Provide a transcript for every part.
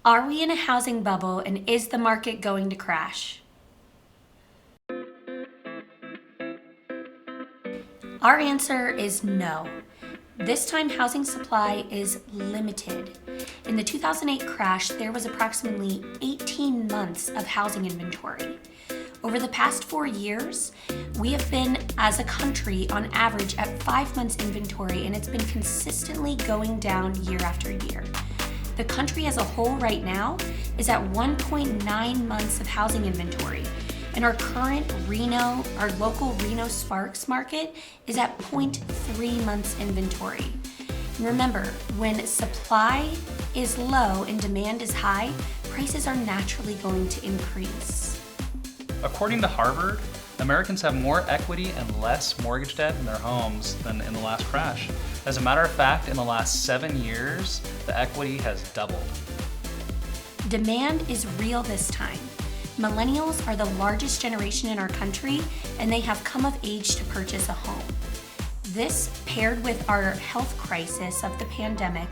Are we in a housing bubble and is the market going to crash? Our answer is no. This time, housing supply is limited. In the 2008 crash, there was approximately 18 months of housing inventory. Over the past 4 years, we have been, as a country, on average at 5 months inventory, and it's been consistently going down year after year. The country as a whole right now is at 1.9 months of housing inventory, and our current our local Reno Sparks market is at 0.3 months inventory. And remember, when supply is low and demand is high, prices are naturally going to increase. According to Harvard, Americans have more equity and less mortgage debt in their homes than in the last crash. As a matter of fact, in the last 7 years, the equity has doubled. Demand is real this time. Millennials are the largest generation in our country, and they have come of age to purchase a home. This, paired with our health crisis of the pandemic,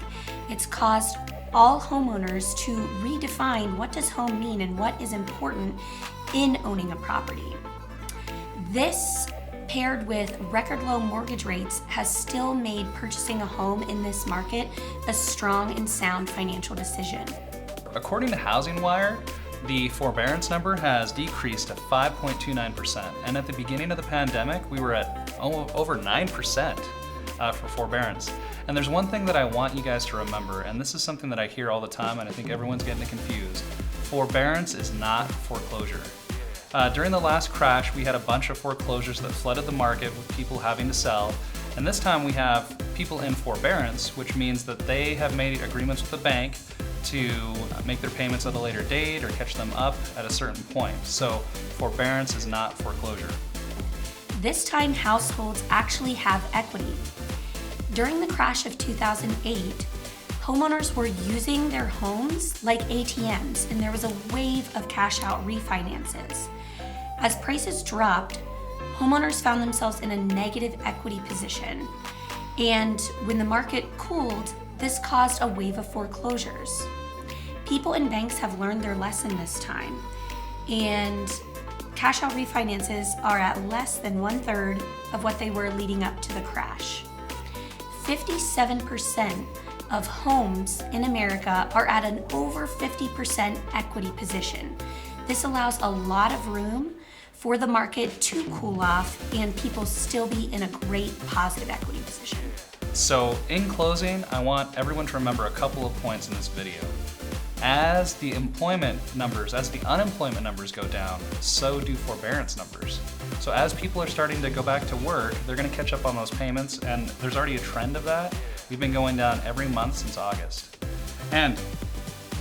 it's caused all homeowners to redefine what does home mean and what is important in owning a property. This, paired with record low mortgage rates, has still made purchasing a home in this market a strong and sound financial decision. According to Housing Wire, the forbearance number has decreased to 5.29%, and at the beginning of the pandemic, we were at over 9% for forbearance. And there's one thing that I want you guys to remember, and this is something that I hear all the time, and I think everyone's getting it confused. Forbearance is not foreclosure. During the last crash, we had a bunch of foreclosures that flooded the market with people having to sell. And this time we have people in forbearance, which means that they have made agreements with the bank to make their payments at a later date or catch them up at a certain point. So forbearance is not foreclosure. This time, households actually have equity. During the crash of 2008, homeowners were using their homes like ATMs, and there was a wave of cash-out refinances. As prices dropped, homeowners found themselves in a negative equity position. And when the market cooled, this caused a wave of foreclosures. People and banks have learned their lesson this time, and cash-out refinances are at less than 1/3 of what they were leading up to the crash. 57% of homes in America are at an over 50% equity position. This allows a lot of room for the market to cool off and people still be in a great positive equity position. So in closing, I want everyone to remember a couple of points in this video. As the unemployment numbers go down, so do forbearance numbers. So as people are starting to go back to work, they're going to catch up on those payments, and there's already a trend of that. We've been going down every month since August. And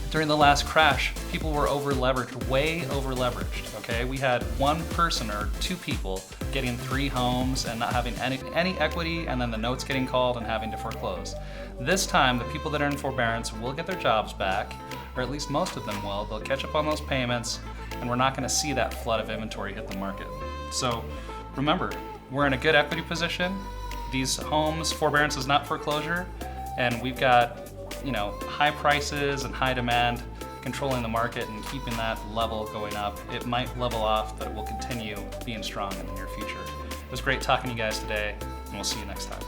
during the last crash, people were over-leveraged, way over-leveraged, okay? We had one person or two people getting 3 homes and not having any equity, and then the notes getting called and having to foreclose. This time, the people that are in forbearance will get their jobs back, or at least most of them will. They'll catch up on those payments, and we're not gonna see that flood of inventory hit the market. So remember, we're in a good equity position. These homes, forbearance is not foreclosure, and we've got high prices and high demand controlling the market and keeping that level going up. It might level off, but it will continue being strong in the near future. It was great talking to you guys today, and we'll see you next time.